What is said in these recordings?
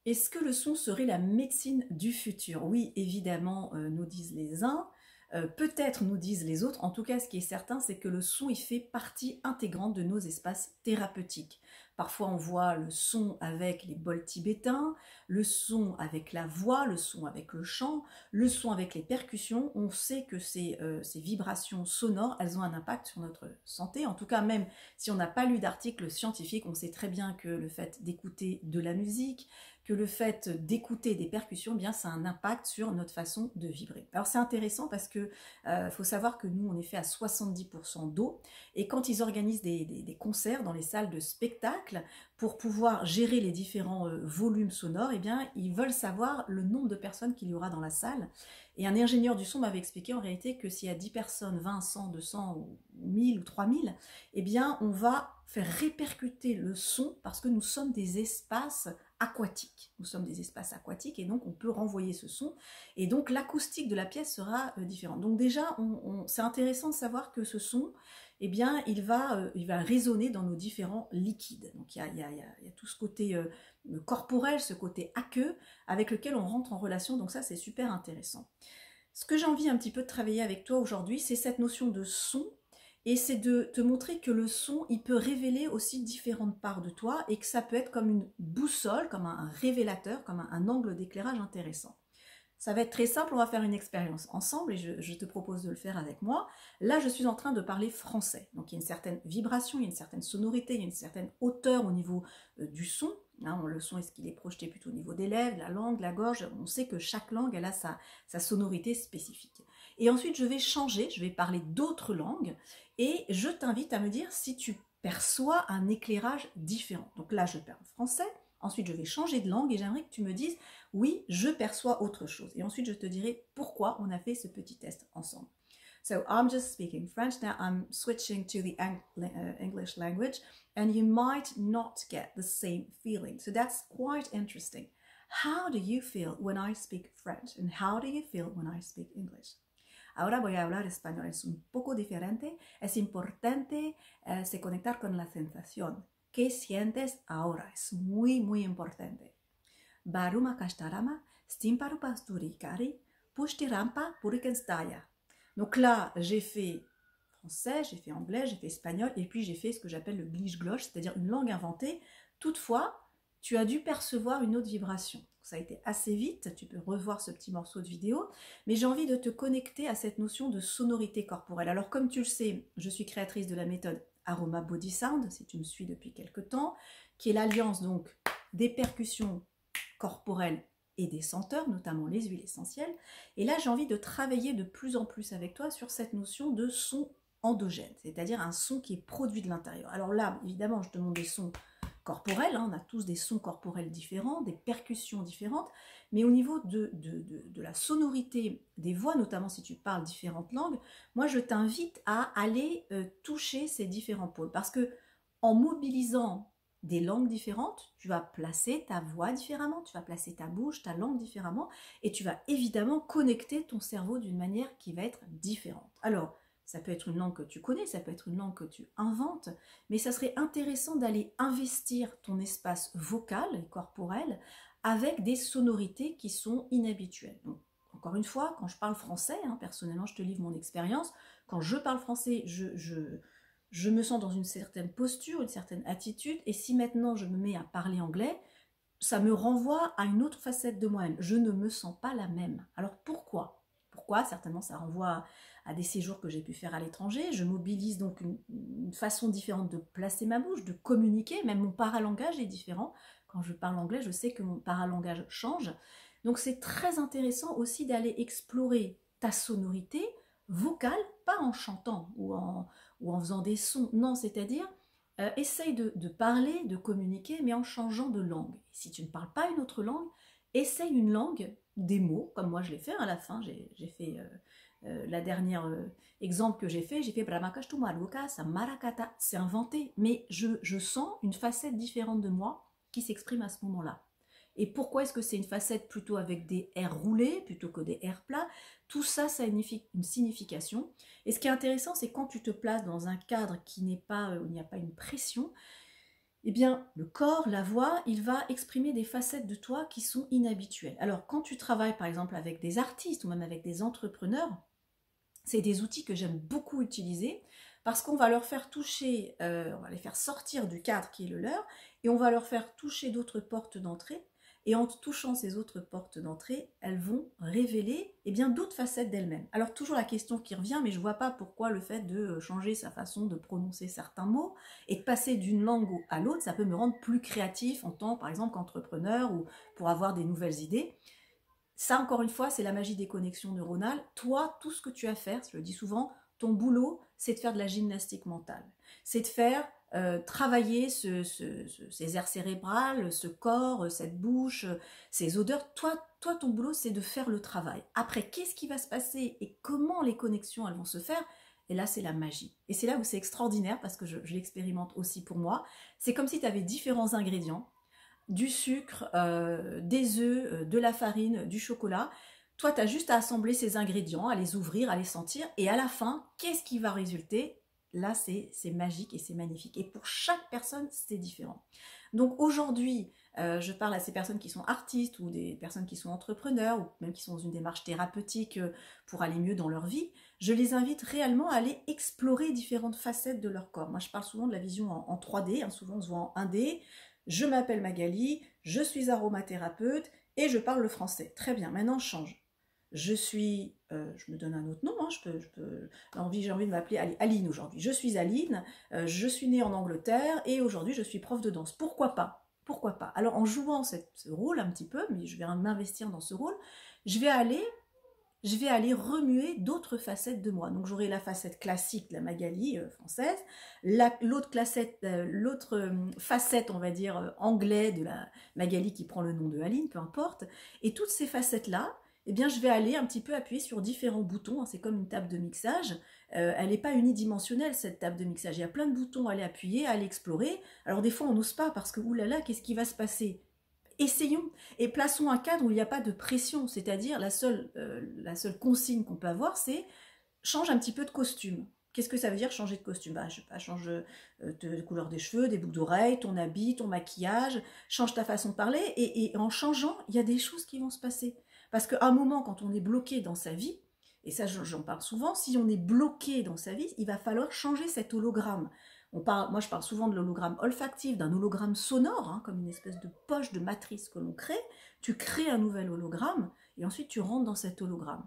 Est-ce que le son serait la médecine du futur? Oui, évidemment, nous disent les uns, peut-être nous disent les autres. En tout cas, ce qui est certain, c'est que le son, il fait partie intégrante de nos espaces thérapeutiques. Parfois, on voit le son avec les bols tibétains, le son avec la voix, le son avec le chant, le son avec les percussions. On sait que ces vibrations sonores, elles ont un impact sur notre santé. En tout cas, même si on n'a pas lu d'article scientifique, on sait très bien que le fait d'écouter de la musique, que le fait d'écouter des percussions, eh bien, ça a un impact sur notre façon de vibrer. Alors c'est intéressant parce que faut savoir que nous, on est fait à 70% d'eau, et quand ils organisent des concerts dans les salles de spectacle, pour pouvoir gérer les différents volumes sonores, eh bien, ils veulent savoir le nombre de personnes qu'il y aura dans la salle. Et un ingénieur du son m'avait expliqué en réalité que s'il y a 10 personnes, 20, 100, 200, ou 1000 ou 3000, eh bien, on va faire répercuter le son parce que nous sommes des espaces aquatiques. Nous sommes des espaces aquatiques et donc on peut renvoyer ce son. Et donc l'acoustique de la pièce sera différente. Donc déjà, c'est intéressant de savoir que ce son, eh bien, il va résonner dans nos différents liquides. Donc il y a tout ce côté corporel, ce côté aqueux, avec lequel on rentre en relation. Donc ça, c'est super intéressant. Ce que j'ai envie un petit peu de travailler avec toi aujourd'hui, c'est cette notion de son, et c'est de te montrer que le son, il peut révéler aussi différentes parts de toi, et que ça peut être comme une boussole, comme un révélateur, comme un angle d'éclairage intéressant. Ça va être très simple, on va faire une expérience ensemble et je te propose de le faire avec moi. Là, je suis en train de parler français. Donc, il y a une certaine vibration, il y a une certaine sonorité, il y a une certaine hauteur au niveau du son. Hein, le son, est-ce qu'il est projeté plutôt au niveau des lèvres, la langue, la gorge? On sait que chaque langue, elle a sa sonorité spécifique. Et ensuite, je vais changer, je vais parler d'autres langues et je t'invite à me dire si tu perçois un éclairage différent. Donc là, je parle français. Ensuite, je vais changer de langue et j'aimerais que tu me dises oui, je perçois autre chose. Et ensuite, je te dirai pourquoi on a fait ce petit test ensemble. So I'm just speaking French. Now I'm switching to the English language, and you might not get the same feeling. So that's quite interesting. How do you feel when I speak French? And how do you feel when I speak English? Ahora voy a hablar español. Es un poco diferente. Es importante se conectar con la sensación. ¿Qué sientes ahora? Es muy, muy importante. Baruma kastarama, stimparu pasturikari, pushtirampa purikenstaya. Donc là, j'ai fait français, j'ai fait anglais, j'ai fait espagnol, et puis j'ai fait ce que j'appelle le glitch-gloche, c'est-à-dire une langue inventée. Toutefois, tu as dû percevoir une autre vibration. Ça a été assez vite, tu peux revoir ce petit morceau de vidéo, mais j'ai envie de te connecter à cette notion de sonorité corporelle. Alors comme tu le sais, je suis créatrice de la méthode Aroma Body Sound, si tu me suis depuis quelques temps, qui est l'alliance donc des percussions corporelles et des senteurs, notamment les huiles essentielles. Et là, j'ai envie de travailler de plus en plus avec toi sur cette notion de son endogène, c'est-à-dire un son qui est produit de l'intérieur. Alors là, évidemment, je te montre des sons corporels, hein, on a tous des sons corporels différents, des percussions différentes, mais au niveau de la sonorité des voix, notamment si tu parles différentes langues, moi je t'invite à aller toucher ces différents pôles, parce que en mobilisant des langues différentes, tu vas placer ta voix différemment, tu vas placer ta bouche, ta langue différemment, et tu vas évidemment connecter ton cerveau d'une manière qui va être différente. Alors, ça peut être une langue que tu connais, ça peut être une langue que tu inventes, mais ça serait intéressant d'aller investir ton espace vocal et corporel avec des sonorités qui sont inhabituelles. Donc, encore une fois, quand je parle français, hein, personnellement, je te livre mon expérience, quand je parle français, je me sens dans une certaine posture, une certaine attitude, et si maintenant je me mets à parler anglais, ça me renvoie à une autre facette de moi-même. Je ne me sens pas la même. Alors pourquoi ? Pourquoi ? Certainement ça renvoie à des séjours que j'ai pu faire à l'étranger. Je mobilise donc une façon différente de placer ma bouche, de communiquer. Même mon paralangage est différent. Quand je parle anglais, je sais que mon paralangage change. Donc c'est très intéressant aussi d'aller explorer ta sonorité vocale, pas en chantant ou en faisant des sons. Non, c'est-à-dire essaye de parler, de communiquer, mais en changeant de langue. Si tu ne parles pas une autre langue, essaye une langue, des mots, comme moi je l'ai fait à la fin. J'ai fait la dernière exemple que j'ai fait Bramakashtumaruka, Samarakata, c'est inventé, mais je sens une facette différente de moi qui s'exprime à ce moment-là. Et pourquoi est-ce que c'est une facette plutôt avec des R roulés plutôt que des R plats? Tout ça, ça a une signification. Et ce qui est intéressant, c'est quand tu te places dans un cadre qui n'est pas, où il n'y a pas une pression, eh bien, le corps, la voix, il va exprimer des facettes de toi qui sont inhabituelles. Alors, quand tu travailles, par exemple, avec des artistes ou même avec des entrepreneurs, c'est des outils que j'aime beaucoup utiliser parce qu'on va leur faire toucher, on va les faire sortir du cadre qui est le leur et on va leur faire toucher d'autres portes d'entrée. Et en touchant ces autres portes d'entrée, elles vont révéler eh bien, d'autres facettes d'elles-mêmes. Alors toujours la question qui revient, mais je ne vois pas pourquoi le fait de changer sa façon de prononcer certains mots et de passer d'une langue à l'autre, ça peut me rendre plus créatif en tant, par exemple, qu'entrepreneur ou pour avoir des nouvelles idées. Ça, encore une fois, c'est la magie des connexions neuronales. Toi, tout ce que tu as à faire, je le dis souvent, ton boulot, c'est de faire de la gymnastique mentale. C'est de faire travailler ces aires cérébrales, ce corps, cette bouche, ces odeurs. Toi, ton boulot, c'est de faire le travail. Après, qu'est-ce qui va se passer et comment les connexions, elles vont se faire? Et là, c'est la magie. Et c'est là où c'est extraordinaire parce que je l'expérimente aussi pour moi. C'est comme si tu avais différents ingrédients, du sucre, des œufs, de la farine, du chocolat. Toi, tu as juste à assembler ces ingrédients, à les ouvrir, à les sentir. Et à la fin, qu'est-ce qui va résulter? Là, c'est magique et c'est magnifique. Et pour chaque personne, c'est différent. Donc aujourd'hui, je parle à ces personnes qui sont artistes ou des personnes qui sont entrepreneurs ou même qui sont dans une démarche thérapeutique pour aller mieux dans leur vie. Je les invite réellement à aller explorer différentes facettes de leur corps. Moi, je parle souvent de la vision en 3D. Hein, souvent, on se voit en 1D. Je m'appelle Magali, je suis aromathérapeute et je parle le français. Très bien, maintenant je change. Je me donne un autre nom, hein, j'ai envie de m'appeler Aline aujourd'hui. Je suis Aline, je suis née en Angleterre et aujourd'hui je suis prof de danse. Pourquoi pas? Pourquoi pas? Alors en jouant ce rôle un petit peu, mais je vais m'investir dans ce rôle, je vais aller remuer d'autres facettes de moi. Donc j'aurai la facette classique de la Magali française, l'autre facette, on va dire, anglais de la Magali qui prend le nom de Aline, peu importe. Et toutes ces facettes-là, eh bien, je vais aller un petit peu appuyer sur différents boutons. C'est comme une table de mixage. Elle n'est pas unidimensionnelle, cette table de mixage. Il y a plein de boutons à aller appuyer, à aller explorer. Alors des fois, on n'ose pas parce que, oulala, qu'est-ce qui va se passer? Essayons et plaçons un cadre où il n'y a pas de pression, c'est-à-dire la seule consigne qu'on peut avoir, c'est change un petit peu de costume. Qu'est-ce que ça veut dire changer de costume? Je sais pas, change de couleur des cheveux, des boucles d'oreilles, ton habit, ton maquillage, change ta façon de parler et en changeant, il y a des choses qui vont se passer. Parce qu'à un moment, quand on est bloqué dans sa vie, et ça j'en parle souvent, si on est bloqué dans sa vie, il va falloir changer cet hologramme. Moi, je parle souvent de l'hologramme olfactif, d'un hologramme sonore, hein, comme une espèce de poche de matrice que l'on crée. Tu crées un nouvel hologramme et ensuite tu rentres dans cet hologramme.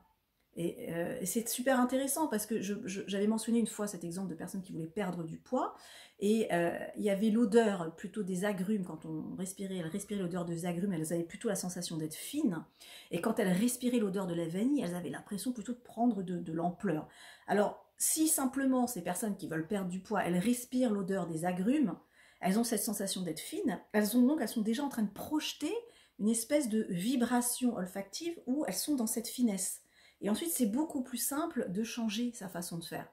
Et c'est super intéressant parce que j'avais mentionné une fois cet exemple de personnes qui voulaient perdre du poids et il y avait l'odeur plutôt des agrumes. Quand on respirait, elles respiraient l'odeur des agrumes, elles avaient plutôt la sensation d'être fines. Et quand elles respiraient l'odeur de la vanille, elles avaient l'impression plutôt de prendre de l'ampleur. Alors, si simplement ces personnes qui veulent perdre du poids, elles respirent l'odeur des agrumes, elles ont cette sensation d'être fines, elles sont déjà en train de projeter une espèce de vibration olfactive où elles sont dans cette finesse. Et ensuite, c'est beaucoup plus simple de changer sa façon de faire.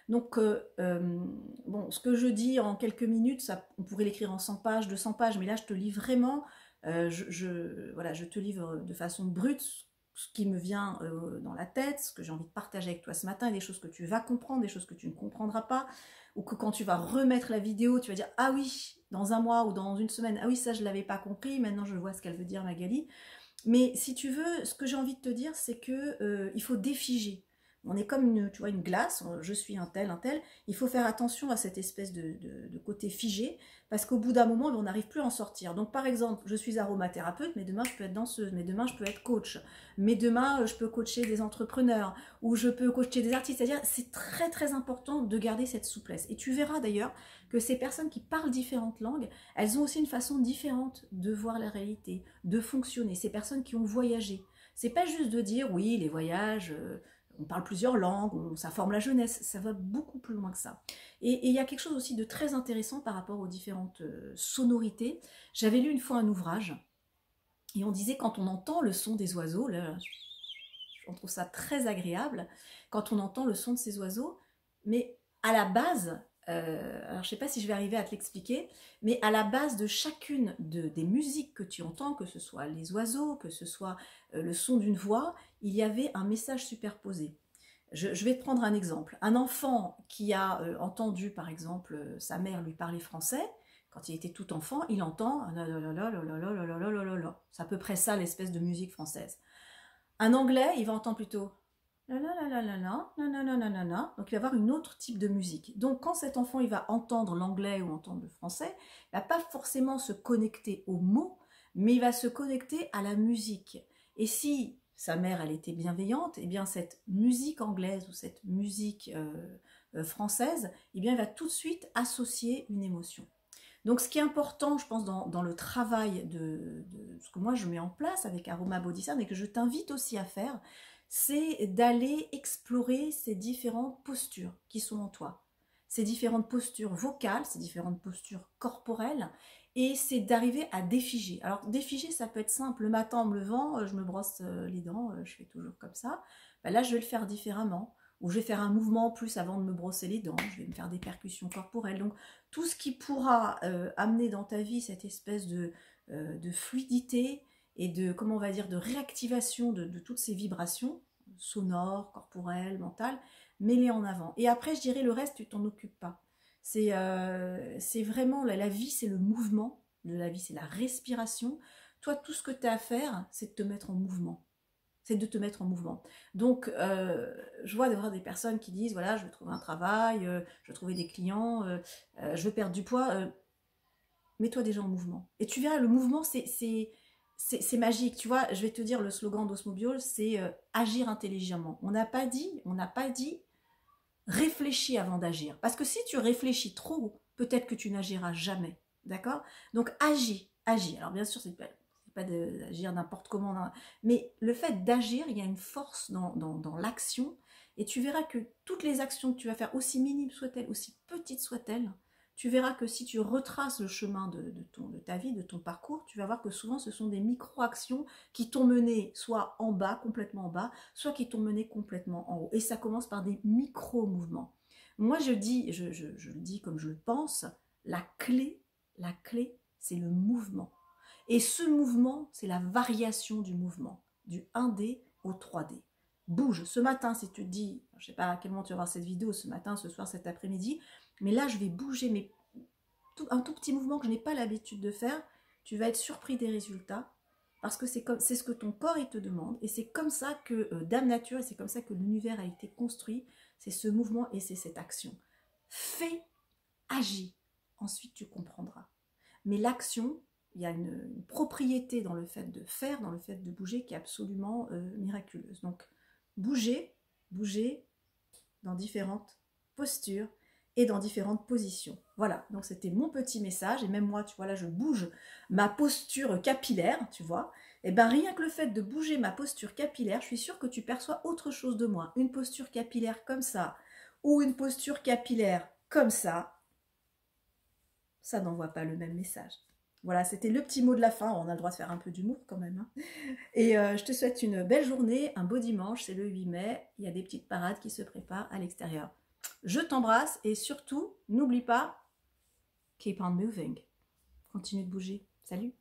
Donc, bon, ce que je dis en quelques minutes, on pourrait l'écrire en 100 pages, 200 pages, mais là, je te lis vraiment, voilà, je te livre de façon brute ce qui me vient dans la tête, ce que j'ai envie de partager avec toi ce matin, des choses que tu vas comprendre, des choses que tu ne comprendras pas, ou que quand tu vas remettre la vidéo, tu vas dire « Ah oui, dans un mois ou dans une semaine, ah oui, ça je ne l'avais pas compris, maintenant je vois ce qu'elle veut dire Magali ». Mais si tu veux, ce que j'ai envie de te dire, c'est que il faut défiger. On est comme une glace, je suis un tel. Il faut faire attention à cette espèce de côté figé, parce qu'au bout d'un moment, on n'arrive plus à en sortir. Donc par exemple, je suis aromathérapeute, mais demain je peux être danseuse, mais demain je peux être coach, mais demain je peux coacher des entrepreneurs, ou je peux coacher des artistes. C'est-à-dire, c'est très très important de garder cette souplesse. Et tu verras d'ailleurs que ces personnes qui parlent différentes langues, elles ont aussi une façon différente de voir la réalité, de fonctionner. Ces personnes qui ont voyagé. C'est pas juste de dire, oui, les voyages... on parle plusieurs langues, ça forme la jeunesse, ça va beaucoup plus loin que ça. Et il y a quelque chose aussi de très intéressant par rapport aux différentes sonorités. J'avais lu une fois un ouvrage, et on disait quand on entend le son des oiseaux, là, on trouve ça très agréable, quand on entend le son de ces oiseaux, mais à la base, alors je ne sais pas si je vais arriver à te l'expliquer, mais à la base de chacune des musiques que tu entends, que ce soit les oiseaux, que ce soit le son d'une voix, il y avait un message superposé. Je vais te prendre un exemple. Un enfant qui a entendu, par exemple, sa mère lui parler français, Quand il était tout enfant, il entend c'est à peu près ça l'espèce de musique française. Un anglais, il va entendre plutôt donc il va avoir une autre type de musique. Donc quand cet enfant il va entendre l'anglais ou entendre le français, il va pas forcément se connecter aux mots, mais il va se connecter à la musique. Et si sa mère elle était bienveillante, eh bien cette musique anglaise ou cette musique française, eh bien il va tout de suite associer une émotion. Donc ce qui est important, je pense, dans le travail de ce que moi je mets en place avec Aroma Body Sound et que je t'invite aussi à faire, c'est d'aller explorer ces différentes postures qui sont en toi. Ces différentes postures vocales, ces différentes postures corporelles, et c'est d'arriver à défiger. Alors défiger, ça peut être simple. Le matin en me levant, je me brosse les dents, je fais toujours comme ça. Ben là, je vais le faire différemment. Ou je vais faire un mouvement en plus avant de me brosser les dents, je vais me faire des percussions corporelles. Donc tout ce qui pourra amener dans ta vie cette espèce de fluidité et de, comment on va dire, de réactivation de toutes ces vibrations sonores, corporelles, mentales, mets-les en avant. Et après, je dirais, le reste, tu t'en occupes pas. C'est vraiment, la vie, c'est le mouvement, la vie, c'est la respiration. Toi, tout ce que tu as à faire, c'est de te mettre en mouvement. C'est de te mettre en mouvement. Donc, je vois d'avoir des personnes qui disent, voilà, je veux trouver un travail, je veux trouver des clients, je veux perdre du poids. Mets-toi déjà en mouvement. Et tu verras, le mouvement, c'est magique. Tu vois, je vais te dire, le slogan d'Osmobiol, c'est agir intelligemment. On n'a pas dit réfléchis avant d'agir. Parce que si tu réfléchis trop, peut-être que tu n'agiras jamais. D'accord? Donc, agis. Alors, bien sûr, c'est pas d'agir n'importe comment, mais le fait d'agir, il y a une force dans l'action, et tu verras que toutes les actions que tu vas faire, aussi minimes soient-elles, aussi petites soient-elles, tu verras que si tu retraces le chemin de ta vie, de ton parcours, tu vas voir que souvent ce sont des micro-actions qui t'ont mené soit en bas, complètement en bas, soit qui t'ont mené complètement en haut. Et ça commence par des micro-mouvements. Moi je dis, je le dis comme je le pense, la clé, c'est le mouvement. Et ce mouvement, c'est la variation du mouvement, du 1D au 3D. Bouge. Ce matin, si tu te dis, je ne sais pas à quel moment tu vas voir cette vidéo, ce matin, ce soir, cet après-midi, mais là, je vais bouger, mais un tout petit mouvement que je n'ai pas l'habitude de faire, tu vas être surpris des résultats, parce que c'est ce que ton corps il te demande, et c'est comme ça que Dame Nature, et c'est comme ça que l'univers a été construit, c'est ce mouvement et c'est cette action. Fais, agis, ensuite tu comprendras. Mais l'action, il y a une propriété dans le fait de faire, dans le fait de bouger qui est absolument miraculeuse. Donc, bouger dans différentes postures et dans différentes positions. Voilà, donc c'était mon petit message, et même moi, tu vois, là, je bouge ma posture capillaire, tu vois, et bien rien que le fait de bouger ma posture capillaire, je suis sûre que tu perçois autre chose de moi. Une posture capillaire comme ça, ou une posture capillaire comme ça n'envoie pas le même message. Voilà, c'était le petit mot de la fin. On a le droit de faire un peu d'humour quand même. Hein. Et je te souhaite une belle journée, un beau dimanche, c'est le 8 mai. Il y a des petites parades qui se préparent à l'extérieur. Je t'embrasse et surtout, n'oublie pas, keep on moving. Continue de bouger. Salut!